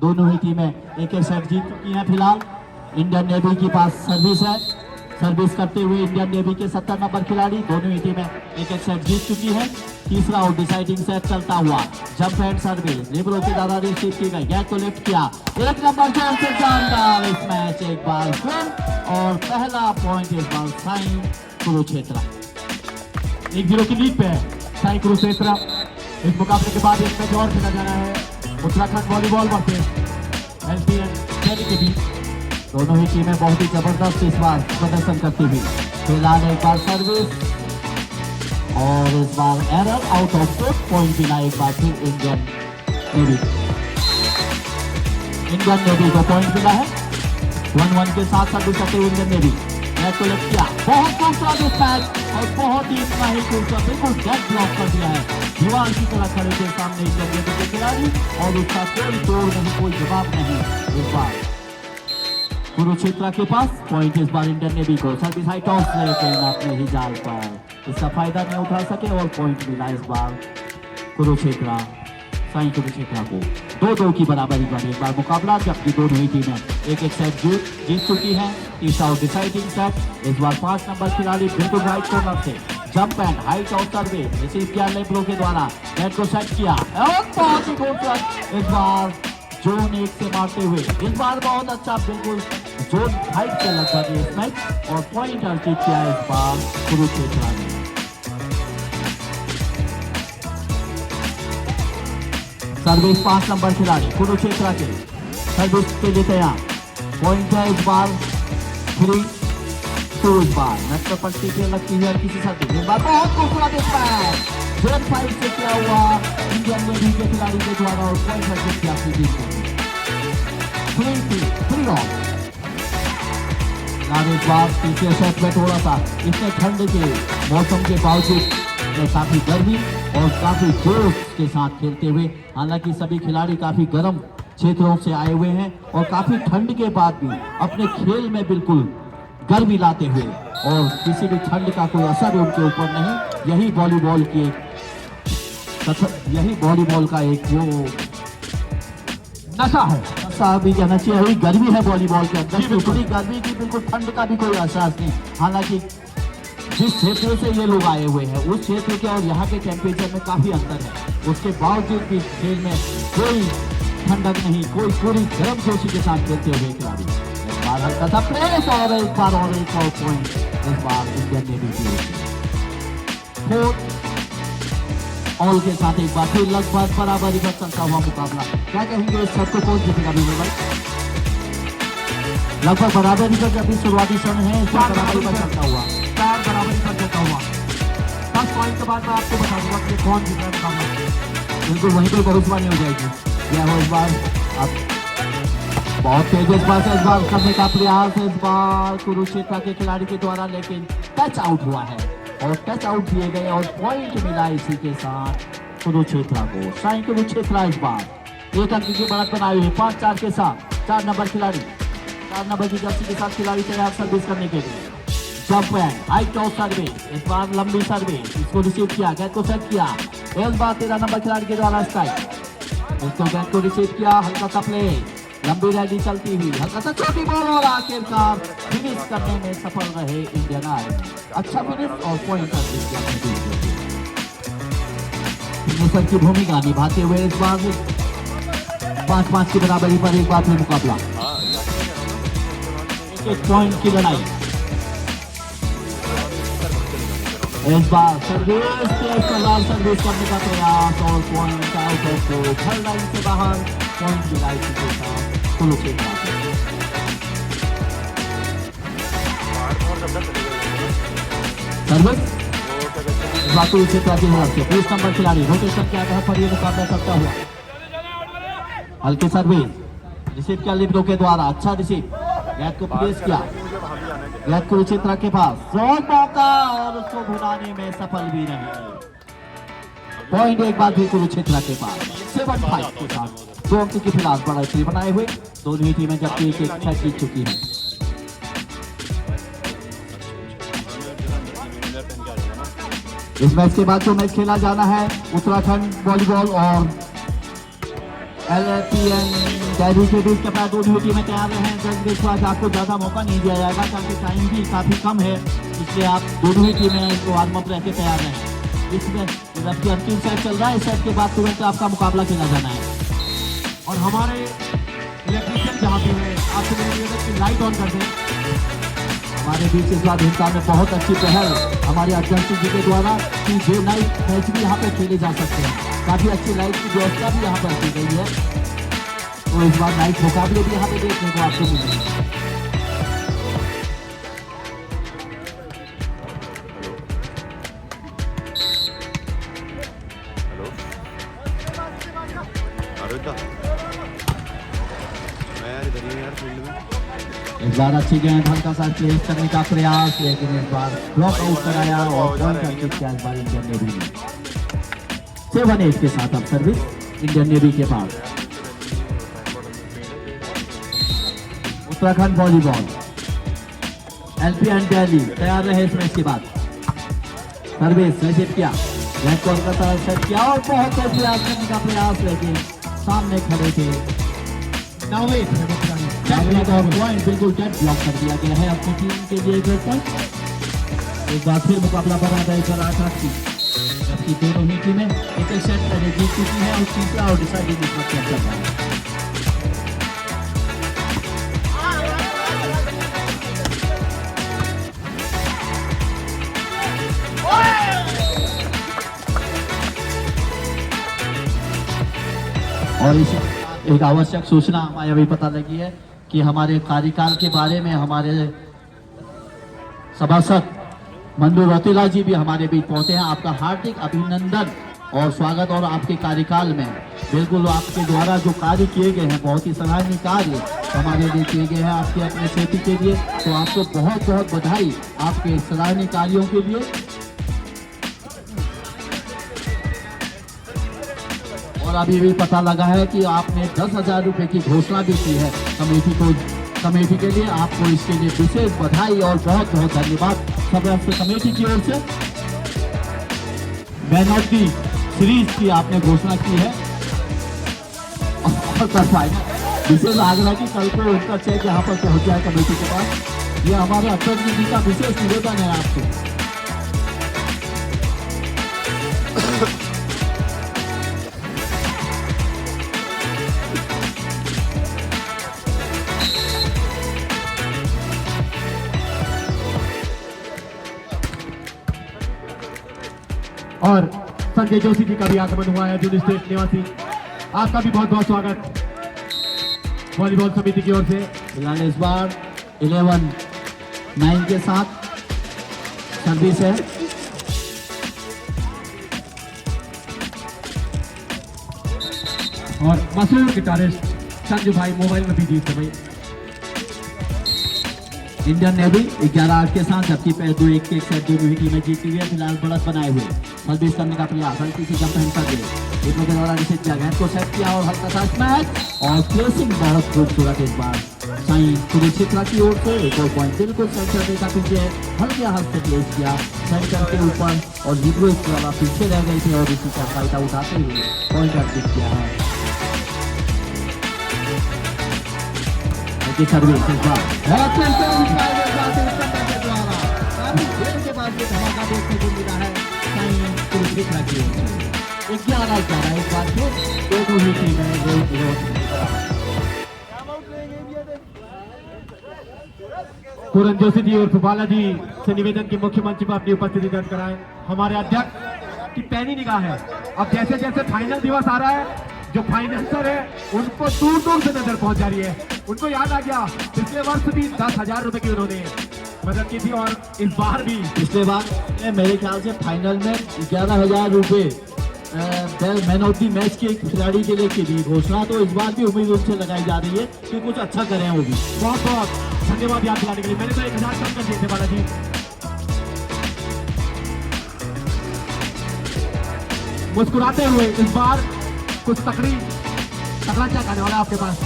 दोनों ही टीमें एक एक सेट जीत चुकी हैं। फिलहाल इंडियन नेवी के पास सर्विस है। सर्विस करते हुए इंडियन नेवी के 70 नंबर खिलाड़ी। दोनों ही टीमें एक एक सेट जीत चुकी है। तीसरा और डिसाइडिंग सेट चलता हुआ। जंप एंड सर्विस लिबरो के द्वारा रिसीव की गई। गैप को लिफ्ट किया। एक नंबर जोन से शानदार इस मैच एक बार फिर और पहला पॉइंट इस बार साई कुरुक्षेत्र 1-0 की लीड पे है साई कुरुक्षेत्र। इस मुकाबले के बाद एक मैच और खेला जा रहा है Uttarakhand volleyball versus LPN Delhi के बीच। दोनों ही टीमें बहुत ही जबरदस्त इस बार प्रदर्शन करती हुई। फिलहाल एक बार सर्विस और इस बार error out of court point मिला एक बार फिर इंडियन नेवी को पॉइंट मिला है। 1-1 के साथ सर्विस करते हुए इंडियन नेवी मैच को लेफ्ट किया। बहुत खूबसूरत इस मैच और बहुत ही इतना ही खूबसूरत बिल्कुल गेट ब्लॉक कर दिया है दीवार की तरह खड़े थे सामने इंडियन नेवी के खिलाड़ी और उसका कोई तोड़ नहीं कोई जवाब नहीं। इस बार कुरुक्षेत्र के पास पॉइंट इस बार इंडियन नेवी को। सर्विस हाई टॉस लेकिन अपने ही जाल पर इसका फायदा नहीं उठा सके और पॉइंट मिला इस बार कुरुक्षेत्र साई कुरुक्षेत्र को। 2-2 की बराबरी पर एक बार मुकाबला जबकि दोनों ही टीमें एक एक सेट जीत चुकी हैं। तीसरा और डिसाइडिंग सेट इस बार 5 नंबर खिलाड़ी बिल्कुल राइट कॉर्नर से jump and height out service receive किया लेब्रो के द्वारा। नेट को सेट किया और बहुत ही खूबसूरत इस बार जोन 1 से मारते हुए। इस बार बहुत अच्छा बिल्कुल जोन हाइट से लगभग इस मैच और पॉइंट अर्जित किया इस बार कुरुक्षेत्र ने। सर्विस 5 नंबर खिलाड़ी कुरुक्षेत्र के सर्विस के लिए तैयार। पॉइंट है इस बार 3-2 इस बार नेट पर पट्टी पे लगती है किसी सर्विस। इस बार बहुत खूबसूरत इस मैच जोन 5 से किया हुआ इंडियन नेवी के खिलाड़ी के द्वारा और पॉइंट अर्जित किया अपनी टीम को। 3 ऑफ इस बार तीसरे सेट में थोड़ा सा इतने ठंड के मौसम के बावजूद काफी गर्मी और काफी जोश के साथ खेलते हुए। हालांकि सभी खिलाड़ी काफी गर्म क्षेत्रों से आए हुए हैं और काफी ठंड के बाद भी अपने खेल में बिल्कुल गर्मी लाते हुए और किसी भी ठंड का कोई असर उनके ऊपर नहीं। यही वॉलीबॉल का एक वो नशा है, नशा भी कहना चाहिए। यही गर्मी है वॉलीबॉल के अंदर, इतनी गर्मी की बिल्कुल ठंड का भी कोई एहसास नहीं। हालांकि जिस क्षेत्र से ये लोग आए हुए हैं उस क्षेत्र के और यहाँ के टेम्परेचर में काफी अंतर है। उसके बावजूद भी खेल में कोई ठंडक नहीं, कोई पूरी गर्मजोशी के साथ खेलते हुए खिलाड़ी। इस बार हल्का सा प्रेस और एक बार और एक और पॉइंट इस बार इंडियन नेवी की ओर से। 4 ऑल के साथ एक बार फिर लगभग बराबरी पर चलता हुआ मुकाबला। क्या कहेंगे इस सेट को कौन जीतेगा भी भाई? लगभग बराबरी पर जब शुरुआती क्षण है बराबरी पर चलता हुआ 4 बराबरी पर चलता हुआ 10 पॉइंट के बाद मैं आपको बता दूंगा कि कौन जीत रहा है। बिल्कुल वहीं पर भविष्यवाणी हो जाएगी। यह हो इस बार अब बहुत तेज इस बार से इस बार करने का प्रयास इस बार कुरुक्षेत्र के खिलाड़ी के द्वारा, लेकिन टच आउट हुआ है और टच आउट दिए गए और पॉइंट मिला इसी के साथ कुरुक्षेत्र को। साई कुरुक्षेत्र इस बार 1 अंक की बढ़त बनाई हुई 5-4 के साथ। 4 नंबर खिलाड़ी 4 नंबर की जर्सी के साथ खिलाड़ी तैयार सर्विस करने के लिए। Jump and height out service इस बार लंबी सर्विस इसको रिसीव किया, गेट को सेट किया। इस बार 13 नंबर खिलाड़ी के द्वारा स्ट्राइक इसको गेट को रिसीव किया। हल्का सा प्ले लंबी रैली चलती हुई हल्का सा छोटी बॉल और आखिरकार फिनिश करने में सफल रहे इंडियन आर्मी। अच्छा फिनिश और पॉइंट फिनिशर की भूमिका निभाते हुए इस बार 5-5 की बराबरी पर एक बार फिर मुकाबला। एक पॉइंट की लड़ाई इस बार सर्विस सर्विस करने का प्रयास और point out of third line से बाहर पॉइंट मिला इसी के साथ कुरुक्षेत्र। सर्विस कुरुक्षेत्र की ओर से 20 नंबर खिलाड़ी रोटेशन के आधार पर यह मुकाबला करता हुआ। हल्की सर्विस रिसीव किया लिब्रो के द्वारा। अच्छा रिसीव गैप को प्लेस किया। गैप कुरुक्षेत्र के पास शॉट मौका और उसको भुनाने में सफल भी रहे। पॉइंट एक बार भी कुरुक्षेत्र के पास 7-5 के साथ 2 अंक की फिलहाल बड़ा स्कोर बनाए हुए दोनों ही टीमें जबकि एक सेट जीत चुकी हैं। इस मैच के बाद जो मैच खेला जाना है उत्तराखंड वॉलीबॉल और LPN कैदी के बीच के पैर दोनों टीमें तैयार रहे। जल्द आज आपको ज़्यादा मौका नहीं दिया जाएगा क्योंकि टाइम भी काफ़ी कम है, इसलिए आप दोनों ही टीमें इनको वार्म अप रह के तैयार रहें। इसमें जबकि अंतिम सेट चल रहा है, इस सेट के बाद तुरंत आपका मुकाबला खेला जाना है। और हमारे इलेक्ट्रिशियन जहाँ पे है, आपसे निवेदन की लाइट ऑन कर दें। हमारे बीच इस बार हिंदुस्तान में बहुत अच्छी पहल हमारे अध्यक्ष जी के द्वारा कि डे नाइट मैच भी यहाँ पे खेले जा सकते हैं। काफ़ी अच्छी लाइट की व्यवस्था भी यहाँ पर की गई है, तो इस बार नाइट मुकाबले भी यहाँ पे देखने को आपको मिलेंगे। इस बार अच्छी गेंद हल्का सा चेंज करने का प्रयास, लेकिन इस बार ब्लॉक आउट कराया और पॉइंट का किक किया इस बार इंडियन नेवी ने। 7-8 के साथ अब सर्विस इंडियन नेवी के पास। Uttarakhand volleyball LP and Delhi तैयार रहे इस मैच के बाद। सर्विस रिसीव किया, रेड बॉल का तरफ सेट किया और बहुत प्रयास करने का प्रयास, लेकिन सामने खड़े थे पॉइंट बिल्कुल डेड ब्लॉक कर दिया गया है अपनी टीम के लिए। एक बार फिर मुकाबला बना गया इस 8-8 की, जबकि दोनों ही टीमें एक सेट पहले जीत चुकी है और तीसरा और डिसाइडिंग इस वक्त चल रहा है। और इस एक आवश्यक सूचना हमें अभी पता लगी है कि हमारे कार्यकाल के बारे में हमारे सभासद मंदू रौतेला जी भी हमारे बीच पहुंचे हैं। आपका हार्दिक अभिनंदन और स्वागत। और आपके कार्यकाल में बिल्कुल आपके द्वारा जो कार्य किए गए हैं, बहुत ही सराहनीय कार्य हमारे लिए किए गए हैं आपके अपने क्षेत्र के लिए, तो आपको बहुत बहुत बधाई आपके सराहनीय कार्यों के लिए। और अभी भी पता लगा है कि आपने 10,000 रुपए की घोषणा भी की है कमेटी के लिए। आपको इसके लिए विशेष बधाई और बहुत बहुत धन्यवाद सब कमेटी की ओर से। मैन ऑफ दी सीरीज की आपने घोषणा की है और कर पाएगा विशेष आग्रह की कल को उनका चेक यहाँ पर पहुंच जाए कमेटी के पास। ये हमारे अध्यक्ष जी का विशेष निवेदन है आपको। और संजय जोशी जी का भी आगमन हुआ है, जो स्टेट निवासी। आपका भी बहुत बहुत स्वागत वॉलीबॉल समिति की ओर से। फिलहाल इस बार 11-9 के साथ सर्विस है। और मशहूर गिटारिस्ट संजू भाई मोबाइल में भी जीत भाई। इंडियन नेवी 11-8 के साथ, जबकि 2-1 के सेट दोनों ही टीमें जीती हुई है। फिलहाल बढ़त बनाए हुए सर्विस करने का प्रयास, हल्की सी जंप हैंड कर दिए, एक के द्वारा रिसीव किया, गेंद को सेट किया और हल्का सा स्मैश और प्लेसिंग बहुत खूबसूरत इस बार साईं सुरक्षित्रा की ओर से। एक और पॉइंट बिल्कुल सेंटर देखा पीछे हल्के हाथ से प्लेस किया सेंटर के ऊपर और लिब्रो इस द्वारा पीछे रह गए थे और इसी का फायदा उठाते हुए पॉइंट अर्जित किया है। सर्विस इस बार के बाद ये धमाका देखने को मिला है साईं सुरक्षित्रा की ओर से। 11-11 एक बार फिर दोनों ही टीमें पूरन जोशी जी और बालाजी से निवेदन की मुख्यमंत्री पर अपनी उपस्थिति दर्ज कराएं। हमारे अध्यक्ष की पैनी निगाह है। अब जैसे जैसे फाइनल दिवस आ रहा है, जो फाइनेंसर है उनको दूर दूर से नजर पहुंच जा रही है। उनको याद आ गया पिछले वर्ष भी 10,000 रुपए की उन्होंने मदद की थी और इस बार भी। पिछले बार मेरे ख्याल से फाइनल में 11,000 रुपए मैन ऑफ दी मैच के खिलाड़ी के लिए की थी घोषणा, तो इस बार भी उम्मीद उनसे लगाई जा रही है कि कुछ अच्छा करें वो भी। बहुत बहुत धन्यवाद याद दिलाने के लिए। मैंने तो 1,000 कम कर दिए थे बालाजी। मुस्कुराते हुए इस बार कुछ तकड़ा क्या करने वाला है आपके पास?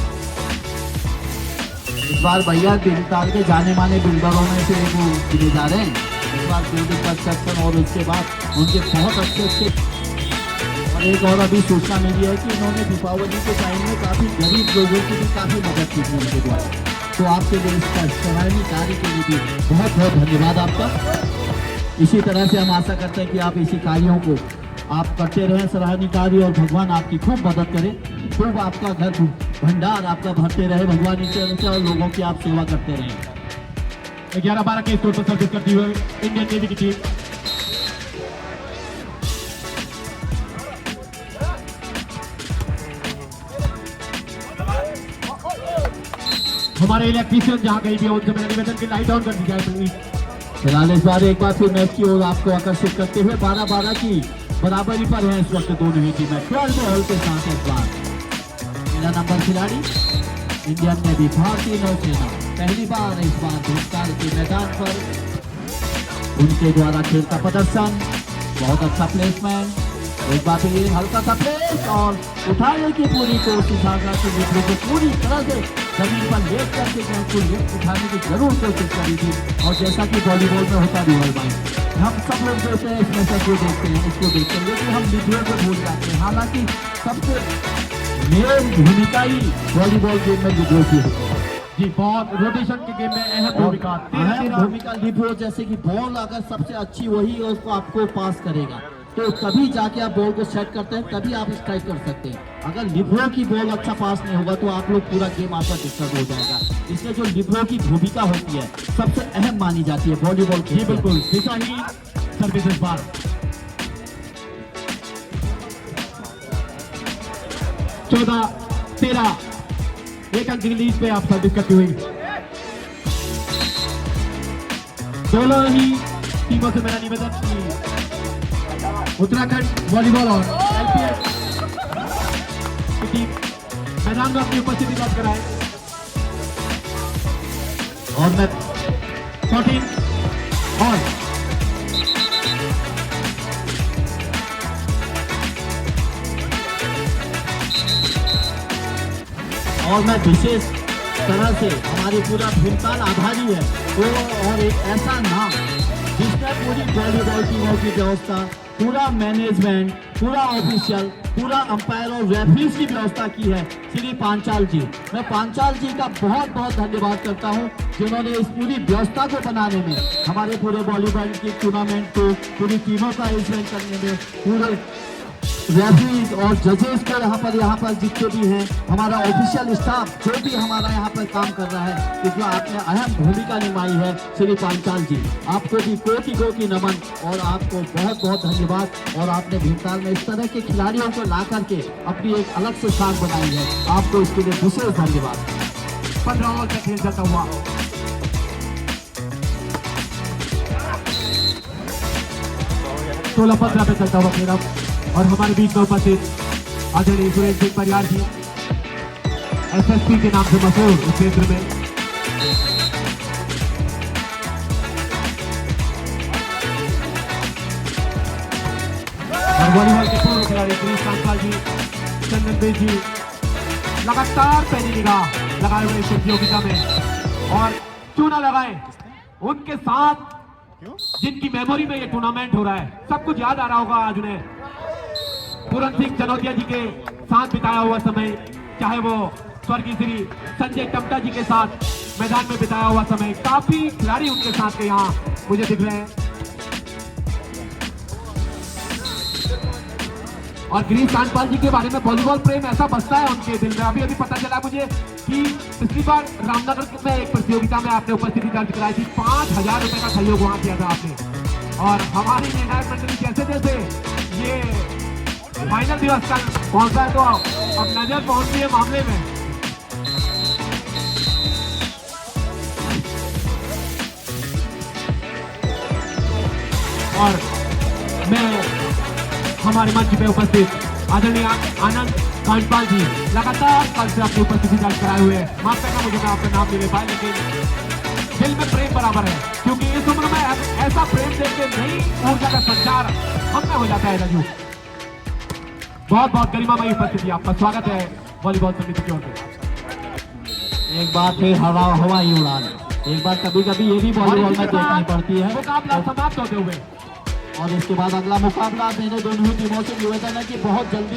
इस बार भैया दिलताल के जाने माने बिल्डरों में से एक वो गिने जा रहे हैं इस बार बिल्डिंग कंस्ट्रक्शन, और उसके बाद उनके बहुत अच्छे और एक और अभी सूचना मिली है कि इन्होंने दीपावली के टाइम में काफी गरीब लोगों की भी काफी मदद की थी उनके द्वारा। तो आपके लिए इसका सराहनीय कार्य के लिए भी बहुत बहुत धन्यवाद आपका। इसी तरह से हम आशा करते हैं कि आप इसी कार्यों को आप करते रहें, सराहनीय कार्य, और भगवान आपकी खूब मदद करे, खूब आपका घर भंडार आपका भरते रहे भगवान ईश्वर, और लोगों की आप सेवा करते रहें। 11-12 के स्कोर पर सर्विस करती हुई इंडियन नेवी की टीम। हमारे इलेक्ट्रीशियन जहां कहीं भी हो उनसे मेरा निवेदन की लाइट ऑन कर दी जाए प्लीज। फिलहाल इस बार एक बार फिर मैच की ओर आपको आकर्षित करते हुए 12-12 की बराबरी पर है इस वक्त दोनों ही टीमें। 12 बॉल के साथ इस बार पहला नंबर खिलाड़ी इंडियन नेवी भारतीय नौसेना पहली बार इस बार भूतकाल के मैदान पर उनके द्वारा खेल का प्रदर्शन, बहुत अच्छा प्लेसमेंट, एक बार फिर हल्का सा प्लेस और उठाने की पूरी कोशिश को पूरी तरह से जमीन पर लेट करके उनको लिफ्ट उठाने की जरूर कोशिश करी थी। और जैसा कि वॉलीबॉल में होता भी है भाई, हम सब लोग देखते हैं इस मैसेज को देखते हैं, इसको देखते हैं, लेकिन हम लिफ्ट को भूल जाते हैं। हालांकि सबसे मेन भूमिका ही वॉलीबॉल गेम में लिफ्ट की होती है जी। बहुत रोटेशन के गेम में अहम भूमिका लिफ्ट, जैसे कि बॉल अगर सबसे अच्छी वही उसको आपको पास करेगा तो तभी जाके आप बॉल को सेट करते हैं, तभी आप स्ट्राइक कर सकते हैं। अगर लिब्रो की बॉल अच्छा पास नहीं होगा तो आप लोग पूरा गेम आपका डिस्टर्ब हो जाएगा। इसलिए जो लिब्रो की भूमिका होती है सबसे अहम मानी जाती है वॉलीबॉल की। जी बिल्कुल, दिशा ही सर्विस इस बार 14-13 एक अंक की लीड पे आप सर्विस करती हुई। दोनों ही टीमों से मेरा निवेदन की उत्तराखंड वॉलीबॉल और एलपीएल की टीम मैदान में अपनी उपस्थिति दर्ज कराए। और मैं 14 और मैं विशेष तरह से हमारी पूरा भूमकाल आभारी है वो, और एक ऐसा नाम जिसने पूरी वॉलीबॉल टीमों की व्यवस्था, पूरा मैनेजमेंट, पूरा ऑफिशियल, पूरा अंपायर और रेफरीज की व्यवस्था की है, श्री पांचाल जी। मैं पांचाल जी का बहुत बहुत धन्यवाद करता हूं जिन्होंने इस पूरी व्यवस्था को बनाने में, हमारे पूरे वॉलीबॉल की टूर्नामेंट को पूरी टीमों का अरेंजमेंट करने में, पूरे रेफरीज और जजेस को यहाँ पर जितने भी हैं, हमारा ऑफिशियल स्टाफ जो भी हमारा यहाँ पर काम कर रहा है, इसमें आपने अहम भूमिका निभाई है श्री पांचाल जी। आपको भी कोटि नमन और आपको बहुत बहुत धन्यवाद। और आपने भीमताल में इस तरह के खिलाड़ियों को ला करके अपनी एक अलग से साख बनाई है, आपको इसके लिए विशेष धन्यवाद। 15 ओवर तक खेल जाता हुआ 16-15 पे चलता हुआ खेल। और हमारे बीच में उपस्थित आदरणीय सुरेश सिंह परियार जी, एसएसपी के नाम से मशहूर इस क्षेत्र में। और वॉलीबॉल के पूर्व खिलाड़ी गिरीश कांतपाल जी, चंदन बेज जी लगातार पैनी निगाह लगाए हुए इस प्रतियोगिता में, और क्यों ना लगाए उनके साथ जिनकी मेमोरी में ये टूर्नामेंट हो रहा है। सब कुछ याद आ रहा होगा आज उन्हें पूरन सिंह जनौतिया जी के साथ बिताया हुआ समय, चाहे वो स्वर्गीय श्री संजय टमटा जी के साथ मैदान में बिताया हुआ समय। काफी खिलाड़ी उनके साथ के यहाँ मुझे दिख रहे हैं। और गिरीश कांतपाल जी के बारे में वॉलीबॉल प्रेम ऐसा बसता है उनके दिल में। अभी पता चला मुझे कि पिछली बार रामनगर में एक प्रतियोगिता में आपने उपस्थिति दर्ज कराई थी, 5000 रुपए का सहयोग वहां किया था आपने। और हमारी निर्णायक मंडली जैसे जैसे ये फाइनल दिवस कल पहुंचा है तो अब नजर पहुंच रही है मामले में। और मैं हमारे मंच पे उपस्थित आदरणीय आनंद कांतपाल जी लगातार कल से अपनी उपस्थिति दर्ज कराए हुए हैं। माफ करना मुझे मैं आपका नाम नहीं ले पाया, लेकिन दिल में प्रेम बराबर है, क्योंकि इस उम्र में ऐसा प्रेम देख के नई ऊर्जा का संचार हम में हो जाता है। राजू, बहुत बहुत गरिमामयी उपस्थिति, आपका स्वागत है वॉलीबॉल समिति की ओर से। एक बार फिर हवाई उड़ान, एक बार कभी कभी ये भी वॉलीबॉल में देखनी पड़ती है। मुकाबला समाप्त होते हुए और इसके बाद अगला मुकाबला मेरे दोनों ही टीमों से निवेदन है कि बहुत जल्दी